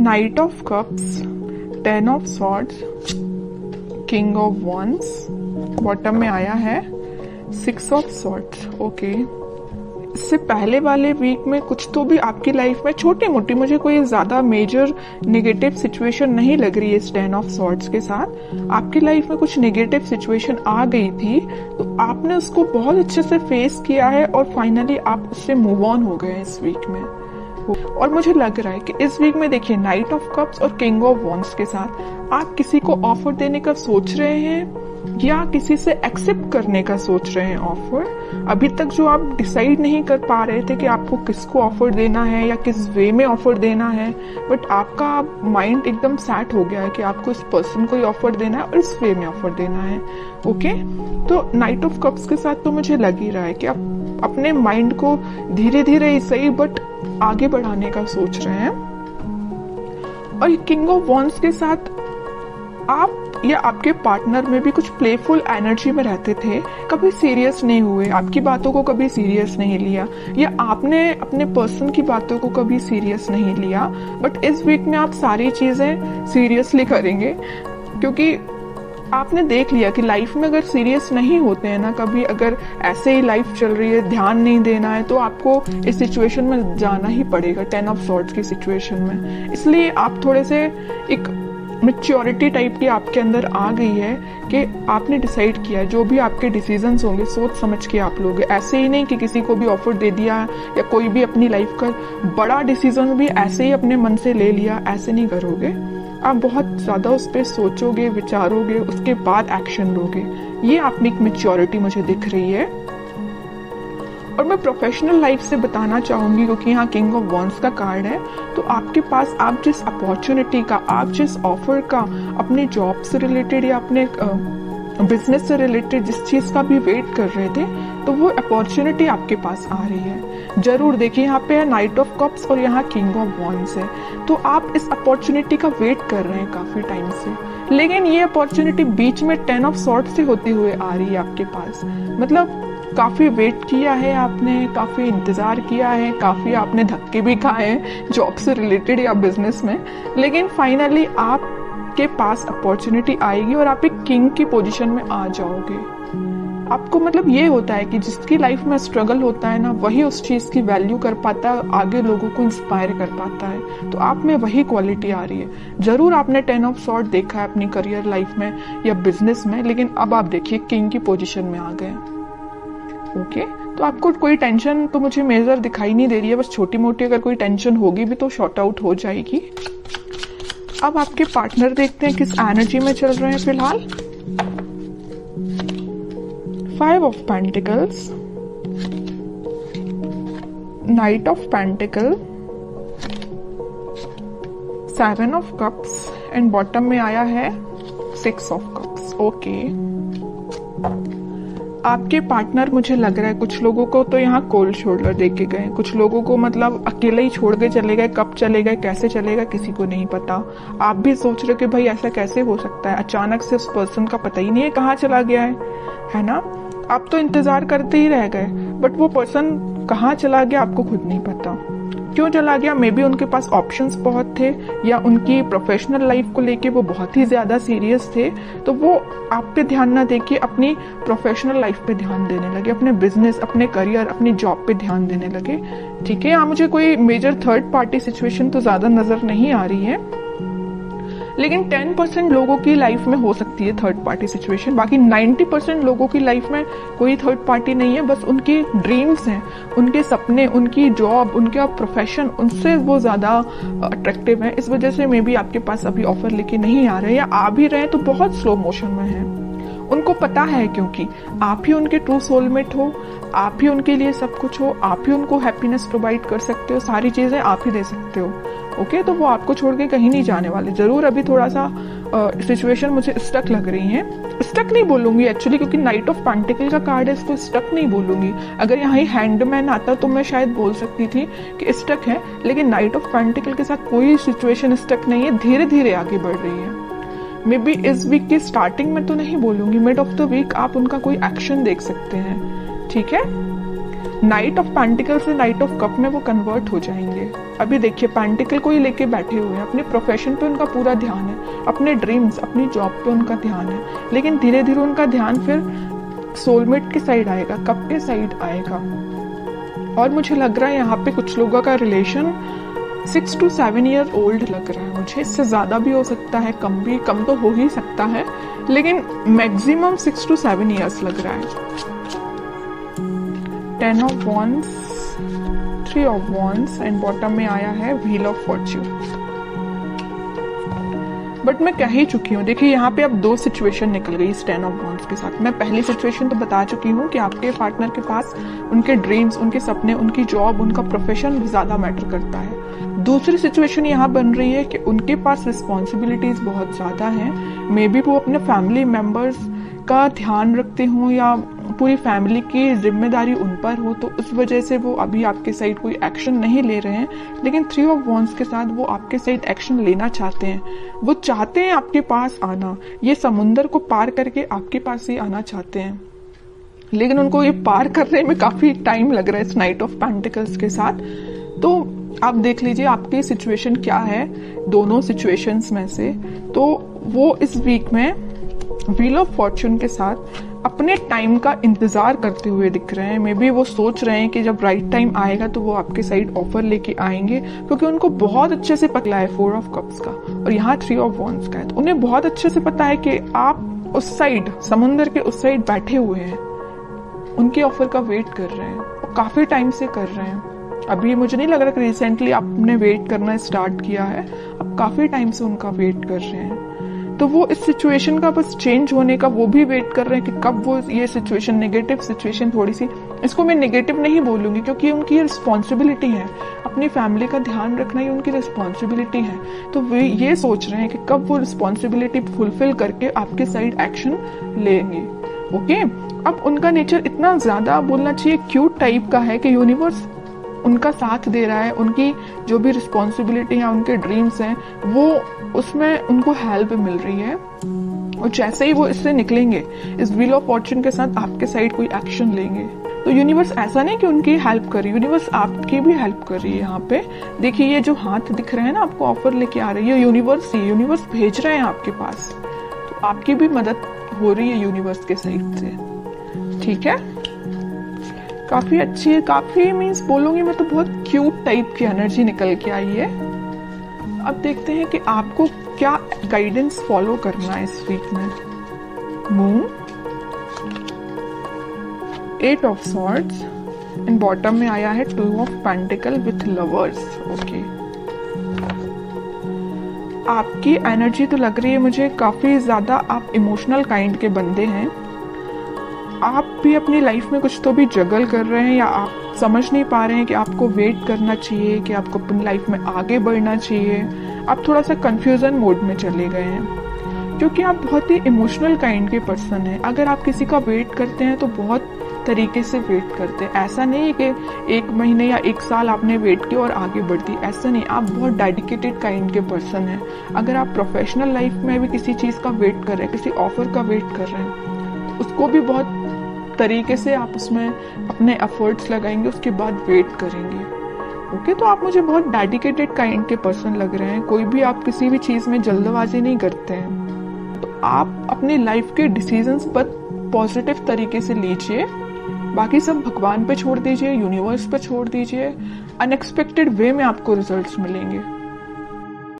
Night of cups, 10 of swords, king of wands, bottom में आया है 6 ऑफ सॉर्ड्स। ओके, इससे पहले वाले वीक में कुछ तो भी आपकी लाइफ में छोटी मोटी, मुझे कोई ज्यादा मेजर नेगेटिव सिचुएशन नहीं लग रही है इस 10 ऑफ सॉर्ड्स के साथ। आपकी लाइफ में कुछ नेगेटिव सिचुएशन आ गई थी तो आपने उसको बहुत अच्छे से फेस किया है और फाइनली आप उससे मूव ऑन हो गए इस वीक में। और मुझे लग रहा है कि इस वीक में देखिए नाइट ऑफ कप्स और किंग ऑफ वॉन्ड्स के साथ आप किसी को ऑफर देने का सोच रहे हैं या किसी से एक्सेप्ट करने का सोच रहे हैं ऑफर। अभी तक जो आप डिसाइड नहीं कर पा रहे थे कि आपको किसको ऑफर देना है या किस वे में ऑफर देना है, बट आपका माइंड एकदम सेट हो गया है कि आपको इस पर्सन को ही ऑफर देना है और इस वे में ऑफर देना है। ओके, तो नाइट ऑफ कप्स के साथ तो मुझे लग ही रहा है कि आप अपने माइंड को धीरे धीरे ही सही बट आगे बढ़ाने का सोच रहे हैं। और किंग ऑफ वॉन्ड्स के साथ आप या आपके पार्टनर में भी कुछ प्लेफुल एनर्जी में रहते थे, कभी सीरियस नहीं हुए, आपकी बातों को कभी सीरियस नहीं लिया या आपने अपने पर्सन की बातों को कभी सीरियस नहीं लिया। बट इस वीक में आप सारी चीजें सीरियसली करेंगे क्योंकि आपने देख लिया कि लाइफ में अगर सीरियस नहीं होते हैं ना, कभी अगर ऐसे ही लाइफ चल रही है, ध्यान नहीं देना है, तो आपको इस सिचुएशन में जाना ही पड़ेगा, 10 ऑफ सॉर्ड्स की सिचुएशन में। इसलिए आप थोड़े से एक मैच्योरिटी टाइप की आपके अंदर आ गई है कि आपने डिसाइड किया है जो भी आपके डिसीजंस होंगे सोच समझ के आप लोगे। ऐसे ही नहीं कि किसी को भी ऑफर दे दिया या कोई भी अपनी लाइफ का बड़ा डिसीजन भी ऐसे ही अपने मन से ले लिया, ऐसे नहीं करोगे। आप बहुत ज्यादा उस पर सोचोगे, विचारोगे, उसके बाद एक्शन लोगे। ये आप में एक मैच्योरिटी मुझे दिख रही है। और मैं प्रोफेशनल लाइफ से बताना चाहूंगी क्योंकि यहाँ किंग ऑफ वॉन्ड्स का कार्ड है, तो आपके पास आप जिस अपॉर्चुनिटी का, आप जिस ऑफर का अपने जॉब से रिलेटेड या अपने बिजनेस से रिलेटेड जिस चीज का भी वेट कर रहे थे, तो वो अपॉर्चुनिटी आपके पास आ रही है। जरूर देखिए, यहाँ पे है नाइट ऑफ कप्स और यहाँ किंग ऑफ वॉन्ड्स है, तो आप इस अपॉर्चुनिटी का वेट कर रहे हैं काफी टाइम से, लेकिन ये अपॉर्चुनिटी बीच में 10 ऑफ सॉर्ड्स से होते हुए आ रही है आपके पास। मतलब काफी वेट किया है आपने, काफी इंतजार किया है, काफी आपने धक्के भी खाए हैं जॉब से रिलेटेड या बिजनेस में, लेकिन फाइनली आपके पास अपॉर्चुनिटी आएगी और आप एक किंग की पोजीशन में आ जाओगे। आपको मतलब ये होता है कि जिसकी लाइफ में स्ट्रगल होता है ना, वही उस चीज की वैल्यू कर पाता है, आगे लोगों को इंस्पायर कर पाता है। तो आप में वही क्वालिटी आ रही है। जरूर आपने 10 ऑफ सॉर्ड देखा है अपनी करियर लाइफ में या बिजनेस में, लेकिन अब आप देखिए किंग की पोजीशन में आ गए। ओके, तो आपको कोई टेंशन तो मुझे मेजर दिखाई नहीं दे रही है, बस छोटी मोटी अगर कोई टेंशन होगी भी तो शॉर्ट आउट हो जाएगी। अब आपके पार्टनर देखते हैं किस एनर्जी में चल रहे हैं फिलहाल। 5 of pentacles, night of pentacle, 7 of cups and bottom में आया है 6 ऑफ कप्स। ओके, आपके पार्टनर मुझे लग रहा है कुछ लोगों को तो यहाँ कोल्ड शोल्डर दे के गए, कुछ लोगों को मतलब अकेले ही छोड़ के चले गए। कब चले गए, कैसे चले गए, किसी को नहीं पता। आप भी सोच रहे हो कि भाई ऐसा कैसे हो सकता है, अचानक से उस पर्सन का पता ही नहीं है कहाँ चला गया है ना। आप तो इंतजार करते ही रह गए, बट वो पर्सन कहाँ चला गया आपको खुद नहीं पता। क्यों चला गया, मे बी उनके पास ऑप्शंस बहुत थे या उनकी प्रोफेशनल लाइफ को लेके वो बहुत ही ज्यादा सीरियस थे, तो वो आप पे ध्यान ना देके अपनी प्रोफेशनल लाइफ पे ध्यान देने लगे, अपने बिजनेस, अपने करियर, अपनी जॉब पे ध्यान देने लगे। ठीक है, यहाँ मुझे कोई मेजर थर्ड पार्टी सिचुएशन तो ज्यादा नजर नहीं आ रही है, लेकिन 10% लोगों की लाइफ में हो सकती है थर्ड पार्टी सिचुएशन। बाकी 90% लोगों की लाइफ में कोई थर्ड पार्टी नहीं है, बस उनकी ड्रीम्स हैं, उनके सपने, उनकी जॉब, उनका प्रोफेशन, उनसे वो ज्यादा अट्रैक्टिव है। इस वजह से मे बी आपके पास अभी ऑफर लेके नहीं आ रहे, या आ भी रहे तो बहुत स्लो मोशन में है। उनको पता है क्योंकि आप ही उनके ट्रू सोलमेट हो, आप ही उनके लिए सब कुछ हो, आप ही उनको हैप्पीनेस प्रोवाइड कर सकते हो, सारी चीजें आप ही दे सकते हो। ओके, तो वो आपको छोड़ के कहीं नहीं जाने वाले। जरूर अभी थोड़ा सा सिचुएशन मुझे स्टक लग रही है। स्टक नहीं बोलूंगी एक्चुअली, क्योंकि नाइट ऑफ पेंटिकल का कार्ड है, इसको स्टक नहीं बोलूंगी। अगर यहाँ ही हैंडमैन आता तो मैं शायद बोल सकती थी कि स्टक है, लेकिन नाइट ऑफ पेंटिकल के साथ कोई सिचुएशन स्टक नहीं है, धीरे धीरे आगे बढ़ रही है। मे बी इस वीक की स्टार्टिंग में तो नहीं बोलूंगी, मिड ऑफ द वीक आप उनका कोई एक्शन देख सकते हैं। ठीक है, नाइट ऑफ पेंटिकल से नाइट ऑफ कप में वो कन्वर्ट हो जाएंगे। अभी देखिए पेंटिकल को ही लेके बैठे हुए हैं, अपने प्रोफेशन पे उनका पूरा ध्यान है, अपने ड्रीम्स अपनी जॉब पे उनका ध्यान है, लेकिन धीरे धीरे उनका ध्यान फिर सोलमेट की साइड आएगा, कप के साइड आएगा। और मुझे लग रहा है यहाँ पे कुछ लोगों का रिलेशन 6 to 7 ईयर ओल्ड लग रहा है मुझे। इससे ज़्यादा भी हो सकता है, कम तो हो ही सकता है, लेकिन मैक्सिमम 6 to 7 ईयर्स लग रहा है। 10 of Wands, 3 of Wands and bottom में आया है व्हील ऑफ फॉर्च्यून। बट मैं कह ही चुकी हूँ, देखिए यहाँ पे अब 2 सिचुएशन निकल गई इस 10 ऑफ Wands के साथ। मैं पहली सिचुएशन तो बता चुकी हूँ कि आपके पार्टनर के पास उनके ड्रीम्स, उनके सपने, उनकी जॉब, उनका प्रोफेशन ज्यादा मैटर करता है। दूसरी सिचुएशन यहाँ बन रही है कि उनके पास रिस्पॉन्सिबिलिटीज बहुत ज्यादा हैं। मे बी वो अपने फैमिली मेंबर्स का ध्यान रखते हों या पूरी फैमिली की जिम्मेदारी उन पर हो, तो उस वजह से वो अभी आपके साइड कोई एक्शन नहीं ले रहे हैं। लेकिन 3 ऑफ वॉन्ड्स के साथ वो आपके साइड एक्शन लेना चाहते हैं। वो चाहते हैं आपके पास आना, ये समुंदर को पार करके आपके पास ही आना चाहते हैं, लेकिन उनको ये पार करने में काफी टाइम लग रहा है इस नाइट ऑफ पेंटिकल्स के साथ। तो आप देख लीजिए आपकी सिचुएशन क्या है दोनों सिचुएशंस में से। तो वो इस वीक में व्हील ऑफ फॉर्च्यून के साथ अपने टाइम का इंतजार करते हुए दिख रहे हैं। मे बी वो सोच रहे हैं कि जब राइट टाइम आएगा तो वो आपके साइड ऑफर लेके आएंगे, क्योंकि उनको बहुत अच्छे से पता है 4 ऑफ कप्स का और यहाँ 3 ऑफ वॉन्ड्स का है। तो उन्हें बहुत अच्छे से पता है कि आप उस साइड, समुंदर के उस साइड बैठे हुए हैं, उनके ऑफर का वेट कर रहे हैं, वो काफी टाइम से कर रहे हैं। अभी मुझे नहीं लग रहा कि रिसेंटली आपने वेट करना स्टार्ट किया है, आप काफी टाइम से उनका वेट कर रहे हैं। तो वो इस सिचुएशन का बस चेंज होने का वो भी वेट कर रहे हैं कि कब वो ये सिचुएशन, नेगेटिव सिचुएशन, थोड़ी सी, इसको मैं नेगेटिव नहीं बोलूंगी क्योंकि उनकी रिस्पॉन्सिबिलिटी है, अपनी फैमिली का ध्यान रखना ही उनकी रिस्पॉन्सिबिलिटी है। तो वे ये सोच रहे हैं कि कब वो रिस्पॉन्सिबिलिटी फुलफिल करके आपके साइड एक्शन लेंगे। ओके, अब उनका नेचर इतना ज्यादा बोलना चाहिए क्यूट टाइप का है कि यूनिवर्स उनका साथ दे रहा है। उनकी जो भी रिस्पॉन्सिबिलिटी है, उनके ड्रीम्स हैं, वो उसमें उनको हेल्प मिल रही है। और जैसे ही वो इससे निकलेंगे, इस व्हील ऑफ फॉर्च्यून के साथ आपके साइड कोई एक्शन लेंगे, तो यूनिवर्स ऐसा नहीं कि उनकी हेल्प कर रही है, यूनिवर्स आपकी भी हेल्प कर रही है। यहाँ पे देखिए ये जो हाथ दिख रहे हैं ना, आपको ऑफर लेके आ रही है यूनिवर्स ही, यूनिवर्स भेज रहे हैं आपके पास, तो आपकी भी मदद हो रही है यूनिवर्स के साइड से। ठीक है, काफी अच्छी है, काफी मीन्स बोलूंगी मैं तो बहुत क्यूट टाइप की एनर्जी निकल के आई है। अब देखते हैं कि आपको क्या गाइडेंस फॉलो करना है इस वीक में। Moon, 8 of swords and bottom में आया है 2 of pentacle with lovers. Okay, आपकी एनर्जी तो लग रही है मुझे काफी ज्यादा आप इमोशनल काइंड के बंदे हैं। आप भी अपनी लाइफ में कुछ तो भी जगल कर रहे हैं, या आप समझ नहीं पा रहे हैं कि आपको वेट करना चाहिए, कि आपको अपनी लाइफ में आगे बढ़ना चाहिए। आप थोड़ा सा कंफ्यूजन मोड में चले गए हैं, क्योंकि आप बहुत ही इमोशनल काइंड के पर्सन हैं। अगर आप किसी का वेट करते हैं तो बहुत तरीके से वेट करते हैं। ऐसा नहीं है कि 1 महीने या 1 साल आपने वेट किया और आगे बढ़ दी, ऐसा नहीं। आप बहुत डेडिकेटेड काइंड के पर्सन हैं। अगर आप प्रोफेशनल लाइफ में भी किसी चीज का वेट कर रहे हैं, किसी ऑफर का वेट कर रहे हैं, उसको भी बहुत तरीके से आप उसमें अपने एफर्ट्स लगाएंगे, उसके बाद वेट करेंगे। ओके, तो आप मुझे बहुत डेडिकेटेड काइंड के पर्सन लग रहे हैं। कोई भी आप किसी भी चीज में जल्दबाजी नहीं करते हैं। तो आप अपनी लाइफ के डिसीजंस पर पॉजिटिव तरीके से लीजिए, बाकी सब भगवान पे छोड़ दीजिए, यूनिवर्स पे छोड़ दीजिए। अनएक्सपेक्टेड वे में आपको रिजल्ट्स मिलेंगे।